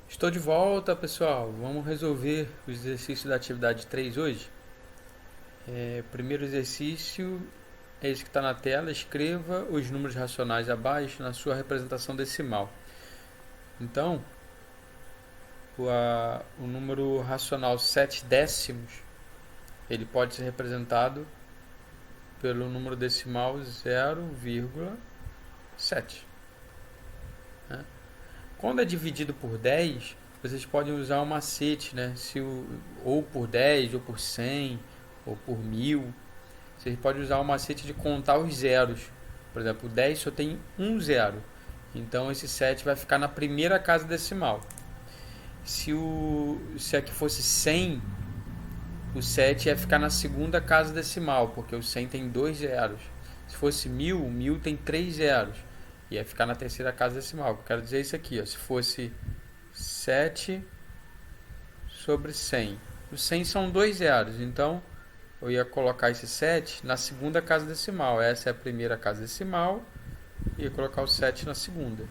Estou de volta, pessoal. Vamos resolver os exercícios da atividade 3 hoje. Primeiro exercício é esse que está na tela. Escreva os números racionais abaixo na sua representação decimal. Então, o número racional 7 décimos, ele pode ser representado pelo número decimal 0,7. Né? Quando é dividido por 10, vocês podem usar um macete, né? Ou por 10, ou por 100, ou por 1000. Vocês podem usar o macete de contar os zeros. Por exemplo, o 10 só tem um zero. Então esse 7 vai ficar na primeira casa decimal. Se aqui fosse 100, o 7 ia ficar na segunda casa decimal, porque o 100 tem dois zeros. Se fosse 1000, o 1000 tem três zeros. Ia ficar na terceira casa decimal. Eu quero dizer isso aqui, ó. Se fosse 7 sobre 100. Os 100 são dois zeros, então eu ia colocar esse 7 na segunda casa decimal. Essa é a primeira casa decimal. Ia colocar o 7 na segunda.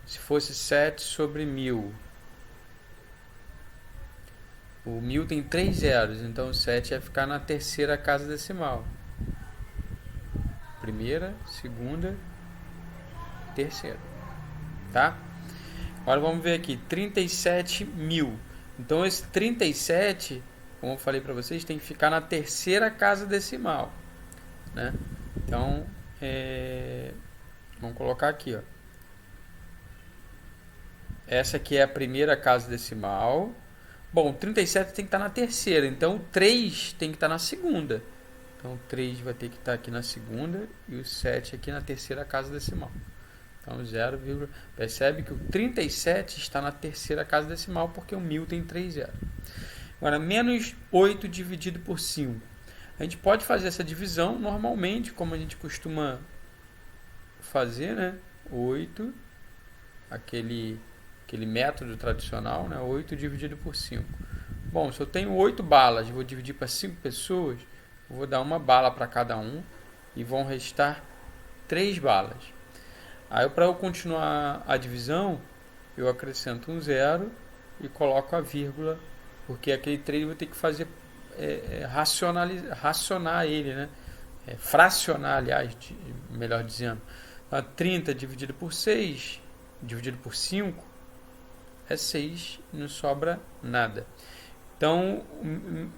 Se fosse 7 sobre 1000. O 1000 tem 3 zeros, então o 7 ia ficar na terceira casa decimal. Primeira, segunda, terceira. Tá? Agora vamos ver aqui, 37.000. Então esse 37, como eu falei para vocês, tem que ficar na terceira casa decimal, né? Então, vamos colocar aqui, ó. Essa aqui é a primeira casa decimal. Bom, 37 tem que estar na terceira, então o 3 tem que estar na segunda. Então o 3 vai ter que estar aqui na segunda e o 7 aqui na terceira casa decimal. Então 0, percebe que o 37 está na terceira casa decimal porque o 1000 tem 3 zeros. Agora, menos 8 dividido por 5. A gente pode fazer essa divisão normalmente, como a gente costuma fazer, né? 8, aquele método tradicional, né? 8 dividido por 5. Bom, se eu tenho 8 balas, vou dividir para 5 pessoas, eu vou dar uma bala para cada um e vão restar 3 balas. Aí, para eu continuar a divisão, eu acrescento um zero e coloco a vírgula, porque aquele 3 eu vou ter que fazer racionar ele, né? Fracionar, aliás, melhor dizendo. Então, 30 dividido por 6, dividido por 5, é 6 e não sobra nada. Então,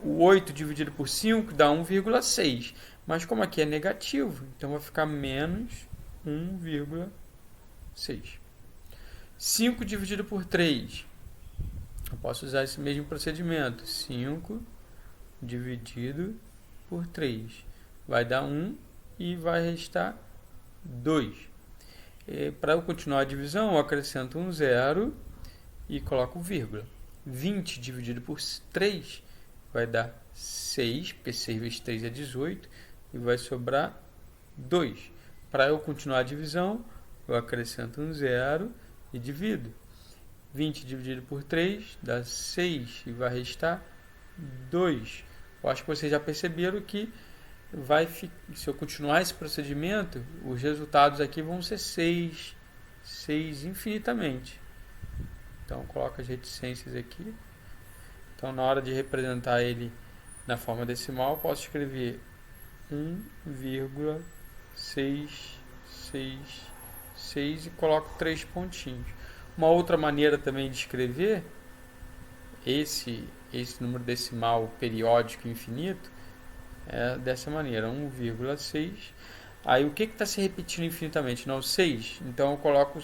o 8 dividido por 5 dá 1,6. Mas como aqui é negativo, então vai ficar menos 1,6. 5 dividido por 3. Eu posso usar esse mesmo procedimento. 5 dividido por 3. Vai dar 1 e vai restar 2. Para eu continuar a divisão, eu acrescento um zero e coloco vírgula. 20 dividido por 3 vai dar 6, porque 6 vezes 3 é 18, e vai sobrar 2. Para eu continuar a divisão, eu acrescento um zero e divido. 20 dividido por 3 dá 6 e vai restar 2. Eu acho que vocês já perceberam que se eu continuar esse procedimento, os resultados aqui vão ser 6 infinitamente. Então, coloca as reticências aqui. Então, na hora de representar ele na forma decimal, posso escrever 1,666 e coloco 3 pontinhos. Uma outra maneira também de escrever esse número decimal periódico infinito é dessa maneira, 1,6. Aí o que está se repetindo infinitamente? Não, 6. Então eu coloco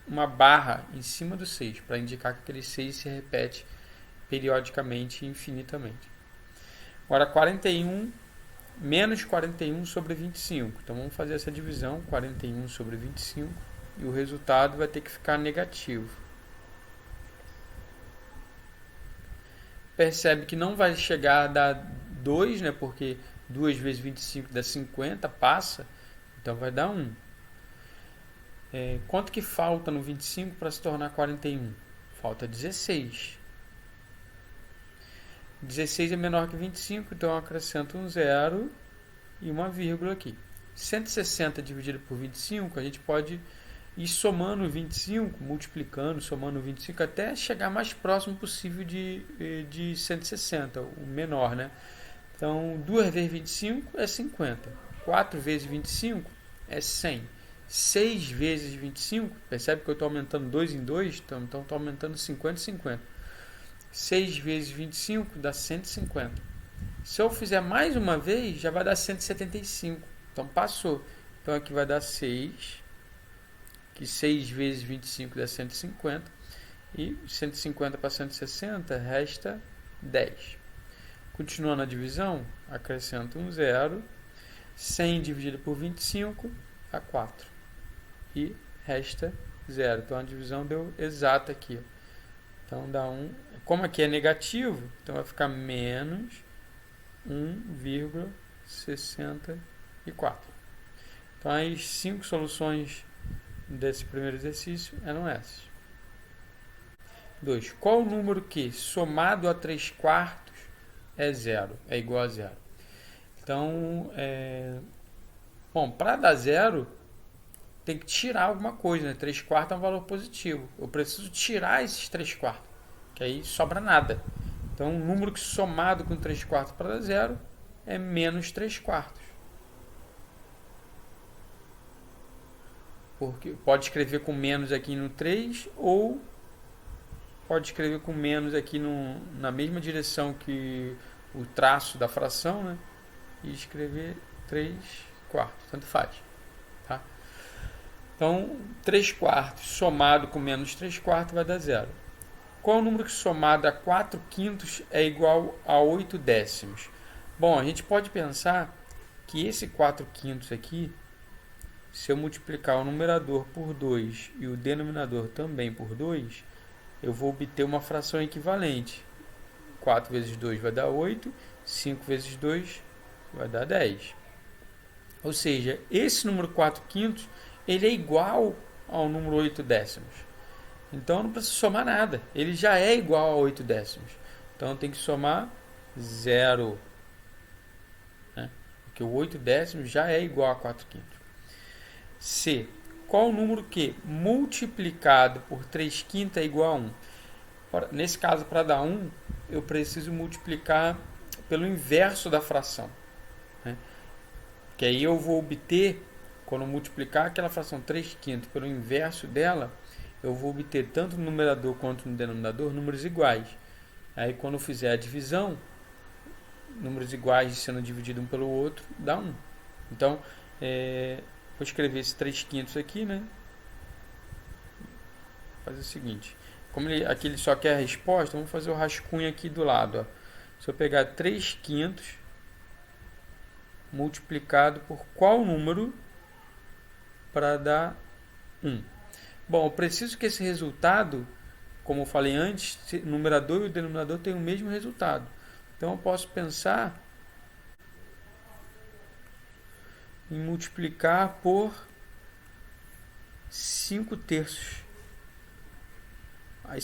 uma barra em cima do 6 para indicar que aquele 6 se repete periodicamente e infinitamente. Agora 41 menos 41 sobre 25. Então vamos fazer essa divisão, 41 sobre 25, e o resultado vai ter que ficar negativo. Percebe que não vai chegar a dar 2, né? Porque 2 vezes 25 dá 50, passa, então vai dar 1. Quanto que falta no 25 para se tornar 41? Falta 16. 16 é menor que 25, então eu acrescento um zero e uma vírgula aqui. 160 dividido por 25, a gente pode e somando 25, multiplicando, somando 25, até chegar mais próximo possível de 160, o menor, né? Então, 2 vezes 25 é 50. 4 vezes 25 é 100. 6 vezes 25, percebe que eu estou aumentando 2 em 2, então estou aumentando 50 em 50. 6 vezes 25 dá 150. Se eu fizer mais uma vez, já vai dar 175. Então, passou. Então, aqui vai dar 6, que 6 vezes 25 dá 150. E 150 para 160 resta 10. Continuando a divisão, acrescento um zero. 100 dividido por 25 dá 4. E resta 0. Então a divisão deu exata aqui. Então dá 1. Como aqui é negativo, então vai ficar menos 1,64. Então as 5 soluções desse primeiro exercício eram essas. 2. Qual o número que, somado a 3 quartos, é zero? É igual a zero. Então, para dar zero, tem que tirar alguma coisa, né? 3 quartos é um valor positivo. Eu preciso tirar esses 3 quartos, que aí sobra nada. Então, um número que somado com 3 quartos para dar zero é menos 3 quartos. Porque pode escrever com menos aqui no 3, ou pode escrever com menos aqui na mesma direção que o traço da fração, né? E escrever 3 quartos, tanto faz. Tá? Então, 3 quartos somado com menos 3 quartos vai dar zero. Qual é o número que somado a 4 quintos é igual a 8 décimos? Bom, a gente pode pensar que esse 4 quintos aqui, se eu multiplicar o numerador por 2 e o denominador também por 2, eu vou obter uma fração equivalente. 4 vezes 2 vai dar 8, 5 vezes 2 vai dar 10. Ou seja, esse número 4 quintos, ele é igual ao número 8 décimos. Então não precisa somar nada, ele já é igual a 8 décimos. Então tem que somar 0. Né? Porque o 8 décimos já é igual a 4 quintos. C. Qual o número que, multiplicado por 3 quintos, é igual a 1? Nesse caso, para dar 1, eu preciso multiplicar pelo inverso da fração. Né? Que aí eu vou obter, quando eu multiplicar aquela fração 3 quintos pelo inverso dela, eu vou obter tanto no numerador quanto no denominador números iguais. Aí quando eu fizer a divisão, números iguais sendo dividido um pelo outro, dá 1. Então, vou escrever esse 3 quintos aqui, né? Vou fazer o seguinte. Como aqui ele só quer a resposta, vamos fazer o rascunho aqui do lado. Ó. Se eu pegar 3 quintos multiplicado por qual número para dar 1? Bom, eu preciso que esse resultado, como eu falei antes, o numerador e o denominador tenham o mesmo resultado. Então eu posso pensar em multiplicar por 5 terços. Aí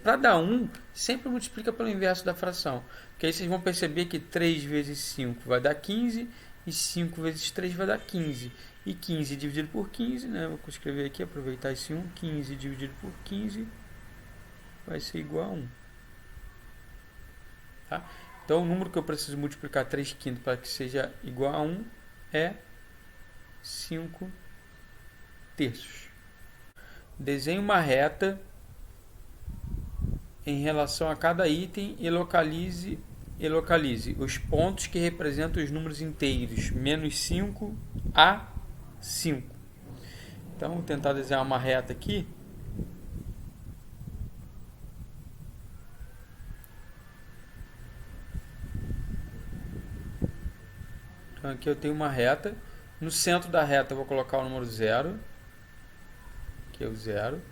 para dar 1, sempre multiplica pelo inverso da fração. Porque aí vocês vão perceber que 3 vezes 5 vai dar 15 e 5 vezes 3 vai dar 15. E 15 dividido por 15, né? Vou escrever aqui, aproveitar esse 1. 15 dividido por 15 vai ser igual a 1. Tá? Então o número que eu preciso multiplicar 3 quintos para que seja igual a 1 é 5 terços. Desenhe uma reta em relação a cada item e localize os pontos que representam os números inteiros, menos 5 a 5. Então, vou tentar desenhar uma reta aqui. Então, aqui eu tenho uma reta. No centro da reta eu vou colocar o número 0, que é o 0.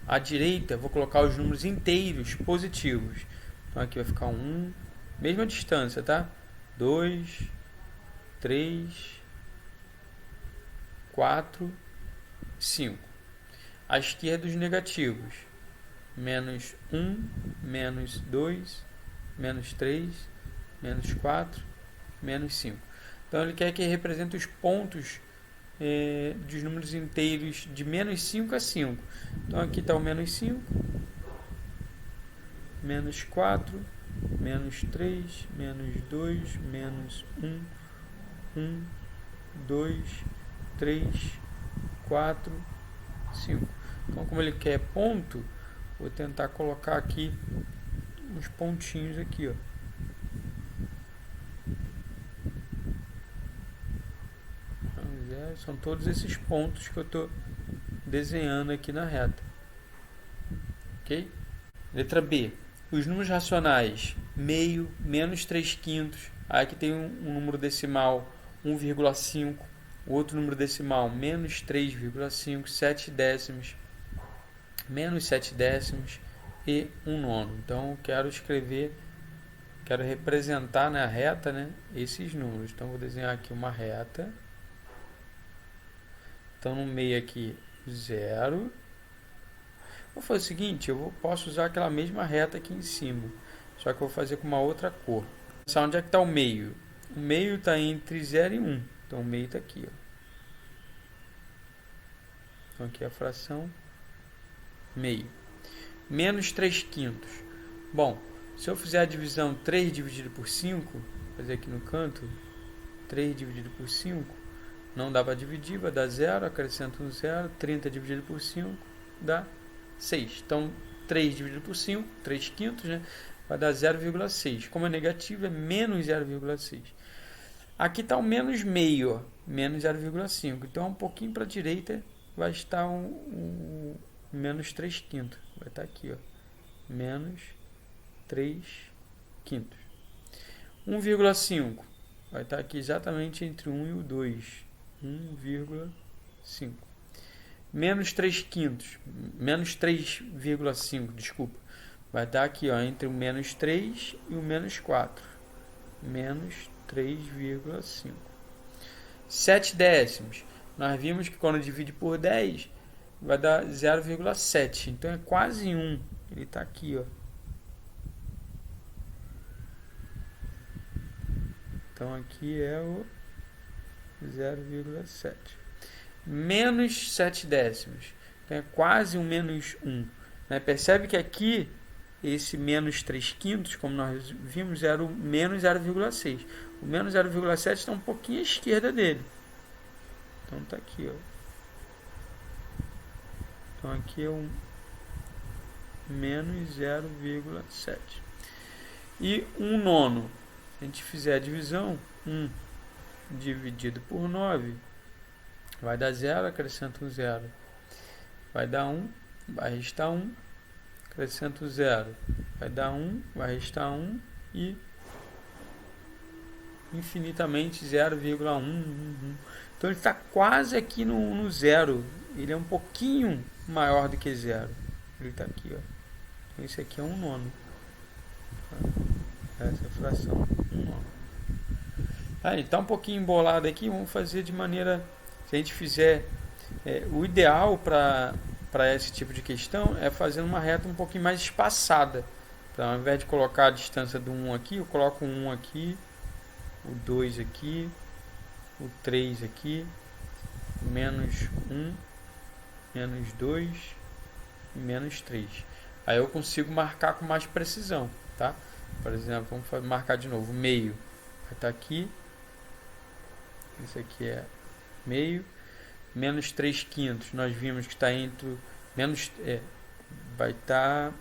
À direita, vou colocar os números inteiros positivos. Então, aqui vai ficar 1, mesma distância, tá? 2, 3, 4, 5. À esquerda, os negativos. Menos 1, menos 2, menos 3, menos 4, menos 5. Então, ele quer que represente os pontos dos números inteiros de menos 5 a 5. Então aqui está o menos 5, menos 4, menos 3, menos 2, menos 1, 1, 2, 3, 4, 5. Então, como ele quer ponto, vou tentar colocar aqui uns pontinhos aqui, ó. São todos esses pontos que eu estou desenhando aqui na reta. Ok? Letra B. Os números racionais, meio, menos 3 quintos. Aí aqui tem um número decimal 1,5. Outro número decimal, menos 3,5. 7 décimos, menos 7 décimos e 1 nono. Então, eu quero representar na reta, né, esses números. Então, vou desenhar aqui uma reta. Então, no meio aqui, 0. Vou fazer o seguinte, posso usar aquela mesma reta aqui em cima, só que eu vou fazer com uma outra cor. Onde é que está o meio? O meio está entre 0 e 1. Então, o meio está aqui, ó. Então, aqui é a fração meio. Menos 3 quintos. Bom, se eu fizer a divisão 3 dividido por 5, vou fazer aqui no canto, 3 dividido por 5, não dá para dividir, vai dar 0, acrescento um 0, 30 dividido por 5, dá 6. Então, 3 dividido por 5, 3 quintos, né? Vai dar 0,6. Como é negativo, é menos 0,6. Aqui está o menos meio, ó, menos 0,5. Então, um pouquinho para a direita vai estar um menos 3 quintos. Vai estar aqui, ó, menos 3 quintos. 1,5 vai estar aqui exatamente entre 1 e o 2. 1,5. Menos 3 quintos, menos 3,5, desculpa. Vai estar aqui, ó, entre o menos 3 e o menos 4. Menos 3,5. 7 décimos. Nós vimos que quando divide por 10, vai dar 0,7. Então, é quase 1. Ele está aqui, ó. Então, aqui é o 0,7. Menos 7 décimos. Então, é quase um menos 1. Né? Percebe que aqui, esse menos 3 quintos, como nós vimos, era o menos 0,6. O menos 0,7 está um pouquinho à esquerda dele. Então, está aqui, ó. Então, aqui é um menos 0,7. E 1 nono. Se a gente fizer a divisão, 1 dividido por 9, vai dar 0, acrescento um 0. Vai dar 1, vai restar 1, acrescento 0. Vai dar 1, vai restar 1 e infinitamente 0,1. Então, ele está quase aqui no 0. Ele é um pouquinho maior do que 0. Ele está aqui, ó. Então, esse aqui é 1 nono. Essa é a fração 1 nono. Ele está um pouquinho embolado aqui. Vamos fazer de maneira... Se a gente fizer... o ideal para esse tipo de questão é fazer uma reta um pouquinho mais espaçada. Então, ao invés de colocar a distância do 1 aqui, eu coloco o 1 aqui, o 2 aqui, o 3 aqui, menos 1, menos 2 e menos 3. Aí eu consigo marcar com mais precisão, tá? Por exemplo, vamos marcar de novo, meio vai estar aqui, esse aqui é meio, menos 3 quintos, nós vimos que está entre, vai estar,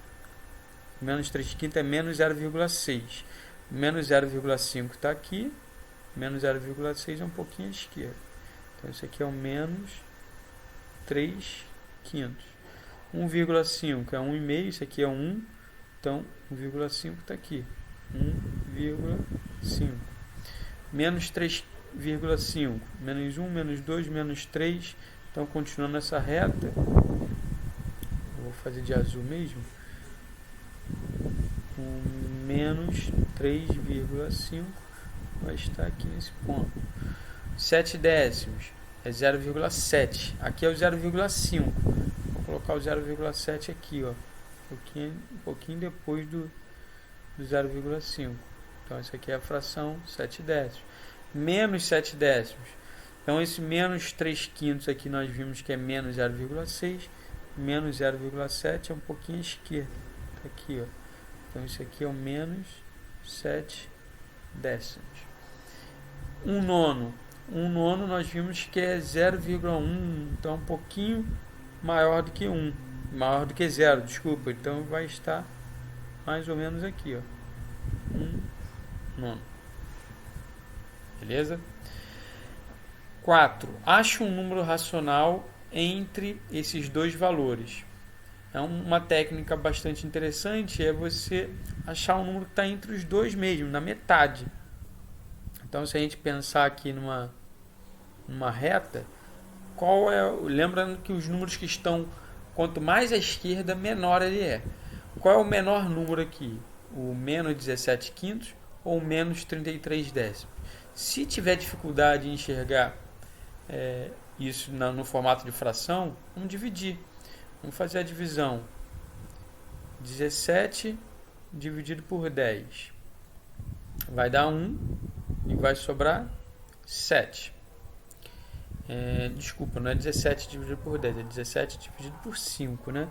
menos 3 quintos é menos 0,6, menos 0,5 está aqui, menos 0,6 é um pouquinho à esquerda. Então, esse aqui é o menos 3 quintos. 1,5 é 1,5, esse aqui é 1. Então, 1,5 está aqui. 1,5. Menos 3,5. Menos 1, menos 2, menos 3. Então, continuando essa reta. Eu vou fazer de azul mesmo. Menos 3,5 vai estar aqui nesse ponto. 7 décimos é 0,7. Aqui é o 0,5. Vou colocar o 0,7 aqui, ó. Um pouquinho depois do 0,5. Então, essa aqui é a fração 7 décimos. Menos 7 décimos. Então esse menos 3 quintos aqui nós vimos que é menos 0,6, menos 0,7 é um pouquinho à esquerda, tá aqui, ó. Então isso aqui é o menos 7 décimos. Um nono nós vimos que é 0,1, então um pouquinho maior do que 1, maior do que 0, desculpa, então vai estar mais ou menos aqui, ó, 1 nono. Beleza? 4. Ache um número racional entre esses dois valores. É uma técnica bastante interessante, é você achar um número que está entre os dois mesmo, na metade. Então, se a gente pensar aqui numa reta, qual é, lembrando que os números que estão, quanto mais à esquerda, menor ele é. Qual é o menor número aqui? O menos 17 quintos ou o menos 33 décimos? Se tiver dificuldade em enxergar isso no formato de fração, vamos dividir. Vamos fazer a divisão. 17 dividido por 10 vai dar 1 e vai sobrar 7. Desculpa, não é 17 dividido por 10, é 17 dividido por 5, né?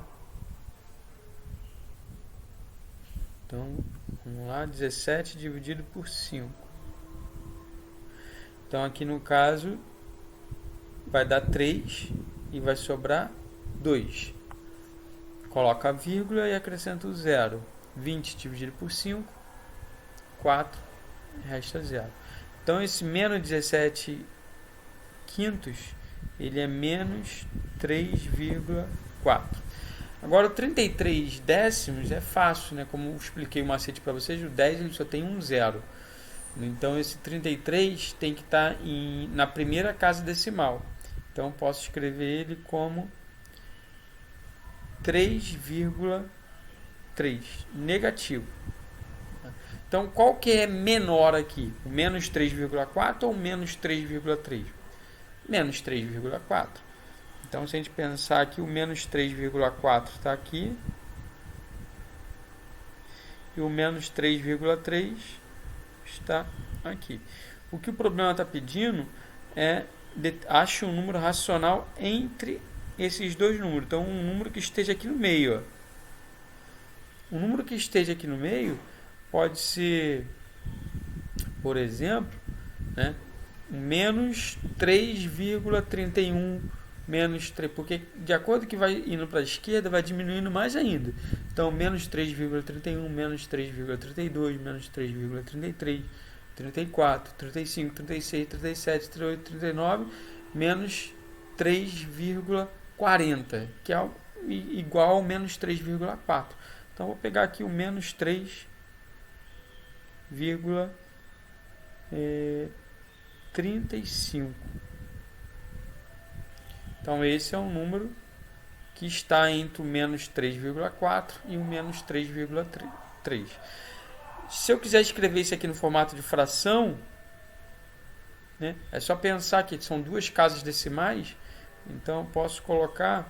Então, vamos lá, 17 dividido por 5. Então, aqui no caso, vai dar 3 e vai sobrar 2. Coloca a vírgula e acrescenta o 0. 20 dividido por 5, 4, resta 0. Então, esse menos 17 quintos, ele é menos 3,4. Agora, o 33 décimos é fácil, né? Como eu expliquei o macete para vocês, o 10 ele só tem um 0. Então, esse 33 tem que estar na primeira casa decimal. Então, posso escrever ele como 3,3 negativo. Então, qual que é menor aqui? O menos 3,4 ou o menos 3,3? Menos 3,4. Então, se a gente pensar que o menos 3,4 está aqui e o menos 3,3 está aqui. O que o problema está pedindo é ache um número racional entre esses dois números. Então, um número que esteja aqui no meio. Ó. Um número que esteja aqui no meio pode ser, por exemplo, né, menos 3,31 menos 3, porque de acordo que vai indo para a esquerda, vai diminuindo mais ainda. Então, menos 3,31, menos 3,32, menos 3,33, 34, 35, 36, 37, 38, 39, menos 3,40, que é igual ao menos 3,4. Então, vou pegar aqui o menos 3,35. Então, esse é um número que está entre o menos 3,4 e o menos 3,3. Se eu quiser escrever isso aqui no formato de fração, né, é só pensar que são duas casas decimais. Então, eu posso colocar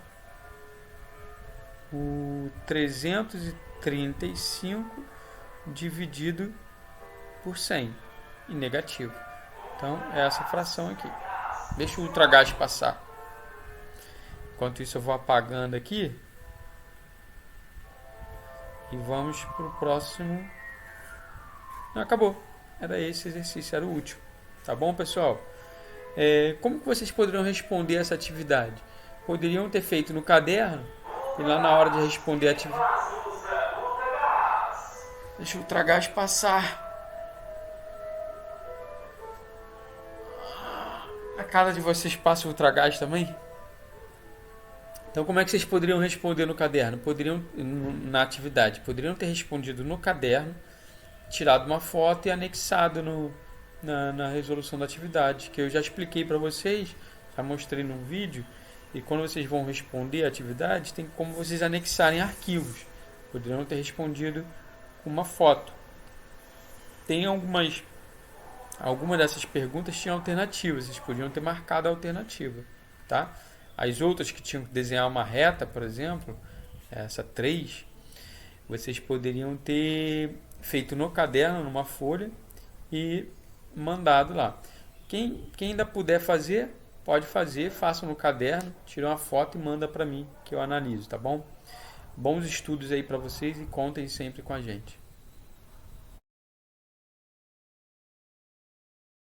o 335 dividido por 100 em negativo. Então, é essa fração aqui. Deixa o ultragás passar. Enquanto isso, eu vou apagando aqui. E vamos para o próximo. Não, acabou. Era esse exercício, era o último. Tá bom, pessoal? Como que vocês poderiam responder essa atividade? Poderiam ter feito no caderno e lá na hora de responder a atividade. Deixa o ultragás passar. A casa de vocês passa o ultragás também? Então, como é que vocês poderiam responder no caderno? Na atividade, poderiam ter respondido no caderno, tirado uma foto e anexado na resolução da atividade, que eu já expliquei para vocês, já mostrei num vídeo, e quando vocês vão responder a atividade, tem como vocês anexarem arquivos. Poderiam ter respondido com uma foto. Tem algumas dessas perguntas tinham alternativas, vocês podiam ter marcado a alternativa, tá? As outras que tinham que desenhar uma reta, por exemplo, essa 3, vocês poderiam ter feito no caderno, numa folha, e mandado lá. Quem ainda puder fazer, pode fazer, faça no caderno, tira uma foto e manda para mim, que eu analiso, tá bom? Bons estudos aí para vocês e contem sempre com a gente.